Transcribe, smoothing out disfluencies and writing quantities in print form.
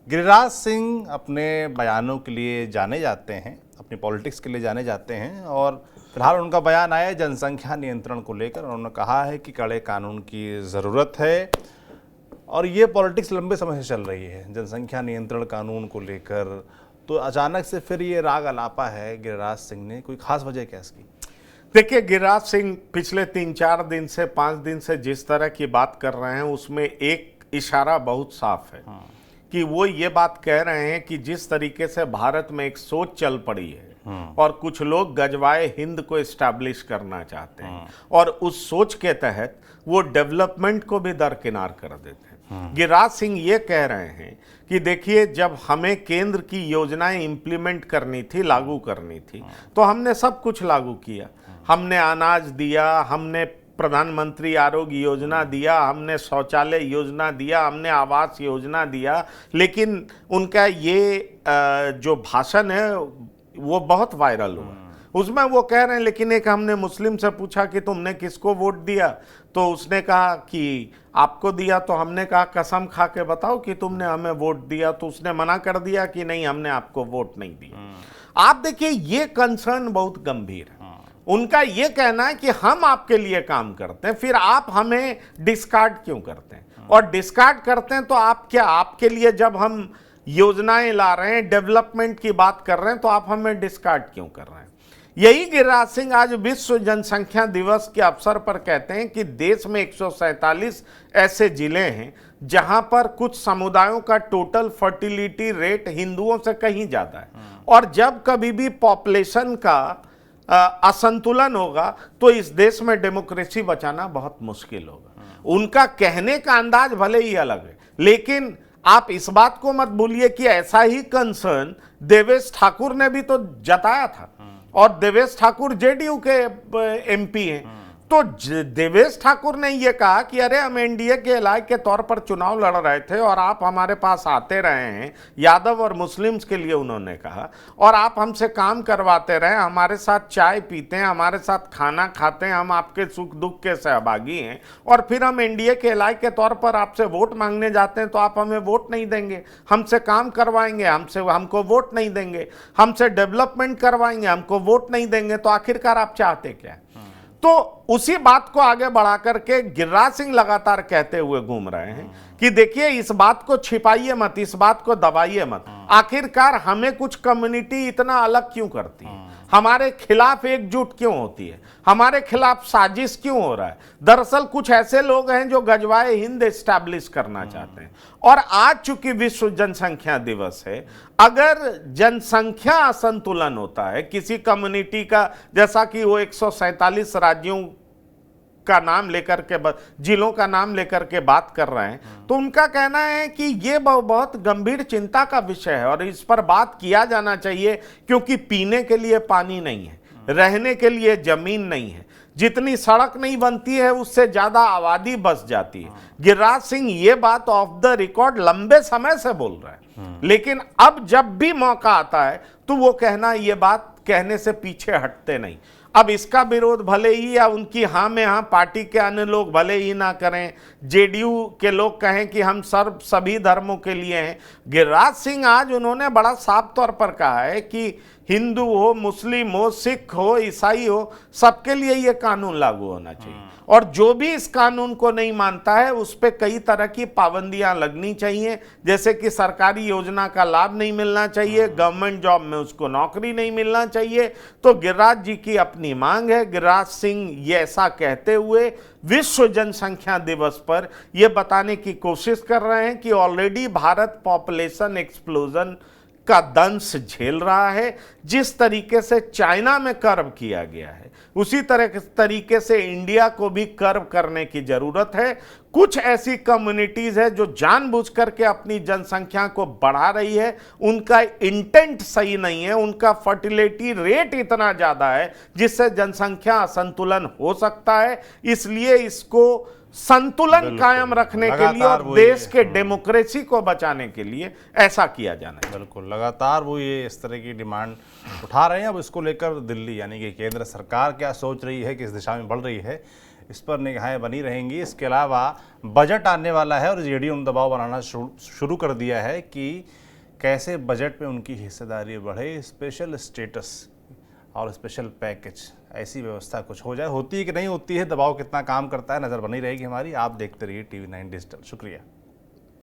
गिरिराज सिंह अपने बयानों के लिए जाने जाते हैं, अपनी पॉलिटिक्स के लिए जाने जाते हैं और फिलहाल उनका बयान आया है जनसंख्या नियंत्रण को लेकर। उन्होंने कहा है कि कड़े कानून की ज़रूरत है और ये पॉलिटिक्स लंबे समय से चल रही है जनसंख्या नियंत्रण कानून को लेकर। तो अचानक से फिर ये राग अलापा है गिरिराज सिंह ने, कोई खास वजह क्या इसकी? देखिए, गिरिराज सिंह पिछले 3-4 दिन से 5 दिन से जिस तरह की बात कर रहे हैं उसमें एक इशारा बहुत साफ है कि वो ये बात कह रहे हैं कि जिस तरीके से भारत में एक सोच चल पड़ी है और कुछ लोग गजवाए हिंद को एस्टैब्लिश करना चाहते हैं और उस सोच के तहत वो डेवलपमेंट को भी दरकिनार कर देते हैं। गिरिराज सिंह ये कह रहे हैं कि देखिए, जब हमें केंद्र की योजनाएं इंप्लीमेंट करनी थी, लागू करनी थी, तो हमने सब कुछ लागू किया। हमने अनाज दिया, हमने प्रधानमंत्री आरोग्य योजना दिया, हमने शौचालय योजना दिया, हमने आवास योजना दिया, लेकिन उनका ये जो भाषण है वो बहुत वायरल हुआ। उसमें वो कह रहे हैं, लेकिन एक हमने मुस्लिम से पूछा कि तुमने किसको वोट दिया, तो उसने कहा कि आपको दिया। तो हमने कहा कसम खा के बताओ कि तुमने हमें वोट दिया, तो उसने मना कर दिया कि नहीं, हमने आपको वोट नहीं दिया। आप देखिए, ये कंसर्न बहुत गंभीर है। उनका ये कहना है कि हम आपके लिए काम करते हैं, फिर आप हमें डिस्कार्ड क्यों करते हैं? और डिस्कार्ड करते हैं तो आप क्या, आपके लिए जब हम योजनाएं ला रहे हैं, डेवलपमेंट की बात कर रहे हैं, तो आप हमें डिस्कार्ड क्यों कर रहे हैं? यही गिरिराज सिंह आज विश्व जनसंख्या दिवस के अवसर पर कहते हैं कि देश में 147 ऐसे जिले हैं जहां पर कुछ समुदायों का टोटल फर्टिलिटी रेट हिंदुओं से कहीं ज्यादा है, और जब कभी भी पॉपुलेशन का असंतुलन होगा तो इस देश में डेमोक्रेसी बचाना बहुत मुश्किल होगा। उनका कहने का अंदाज भले ही अलग है, लेकिन आप इस बात को मत भूलिए कि ऐसा ही कंसर्न देवेश ठाकुर ने भी तो जताया था, और देवेश ठाकुर जेडीयू के एमपी हैं। तो देवेश ठाकुर ने यह कहा कि अरे, हम एनडीए के एलाय के तौर पर चुनाव लड़ रहे थे और आप हमारे पास आते रहे हैं, यादव और मुस्लिम्स के लिए उन्होंने कहा, और आप हमसे काम करवाते रहे, हमारे साथ चाय पीते हैं, हमारे साथ खाना खाते हैं, हम आपके सुख दुख के सहभागी हैं, और फिर हम एनडीए के एलाय के तौर पर आपसे वोट मांगने जाते हैं तो आप हमें वोट नहीं देंगे। हमसे काम करवाएंगे, हमको वोट नहीं देंगे, हमसे डेवलपमेंट करवाएंगे, हमको वोट नहीं देंगे, तो आखिरकार आप चाहते क्या? तो उसी बात को आगे बढ़ा करके गिरिराज सिंह लगातार कहते हुए घूम रहे हैं कि देखिए, इस बात को छिपाइए मत, इस बात को दबाइए मत। आखिरकार हमें कुछ कम्युनिटी इतना अलग क्यों करती है, हमारे खिलाफ एकजुट क्यों होती है, हमारे खिलाफ साजिश क्यों हो रहा है? दरअसल कुछ ऐसे लोग हैं जो गजवाए हिंद एस्टैब्लिश करना चाहते हैं। और आज चूंकि विश्व जनसंख्या दिवस है, अगर जनसंख्या असंतुलन होता है किसी कम्युनिटी का, जैसा कि वो 147 राज्यों का नाम लेकर के, जिलों का नाम लेकर के बात कर रहे हैं, तो उनका कहना है कि ये बहुत गंभीर चिंता का विषय है और इस पर बात किया जाना चाहिए, क्योंकि पीने के लिए पानी नहीं है, रहने के लिए जमीन नहीं है, जितनी सड़क नहीं बनती है उससे ज्यादा आबादी बस जाती है। गिरिराज सिंह ये बात ऑफ द रिकॉर्ड लंबे समय से बोल रहा है, लेकिन अब जब भी मौका आता है तो वो ये बात कहने से पीछे हटते नहीं। अब इसका विरोध भले ही या उनकी हाँ में हाँ पार्टी के अन्य लोग भले ही ना करें, जेडीयू के लोग कहें कि हम सभी धर्मों के लिए हैं, गिरिराज सिंह आज उन्होंने बड़ा साफ तौर पर कहा है कि हिंदू हो, मुस्लिम हो, सिख हो, ईसाई हो, सबके लिए ये कानून लागू होना चाहिए, और जो भी इस कानून को नहीं मानता है उस पर कई तरह की पाबंदियां लगनी चाहिए, जैसे कि सरकारी योजना का लाभ नहीं मिलना चाहिए, गवर्नमेंट जॉब में उसको नौकरी नहीं मिलना चाहिए। तो गिरिराज जी की अपनी मांग है। गिरिराज सिंह ये ऐसा कहते हुए विश्व जनसंख्या दिवस पर यह बताने की कोशिश कर रहे हैं कि ऑलरेडी भारत पॉपुलेशन एक्सप्लोजन का दंश झेल रहा है। जिस तरीके से चाइना में कर्व किया गया है, उसी तरीके से इंडिया को भी कर्व करने की जरूरत है। कुछ ऐसी कम्युनिटीज है जो जानबूझ करके अपनी जनसंख्या को बढ़ा रही है, उनका इंटेंट सही नहीं है, उनका फर्टिलिटी रेट इतना ज्यादा है जिससे जनसंख्या असंतुलन हो सकता है। इसलिए इसको संतुलन कायम रखने के लिए और देश के डेमोक्रेसी को बचाने के लिए ऐसा किया जाना है। बिल्कुल, लगातार वो ये इस तरह की डिमांड उठा रहे हैं। अब इसको लेकर दिल्ली यानी कि केंद्र सरकार क्या सोच रही है, किस दिशा में बढ़ रही है, इस पर निगाहें बनी रहेंगी। इसके अलावा बजट आने वाला है और जेडीयू ने दबाव बनाना शुरू कर दिया है कि कैसे बजट में उनकी हिस्सेदारी बढ़े, स्पेशल स्टेटस और स्पेशल पैकेज, ऐसी व्यवस्था कुछ हो जाए। होती है कि नहीं होती है, दबाव कितना काम करता है, नज़र बनी रहेगी हमारी। आप देखते रहिए TV9 डिजिटल। शुक्रिया।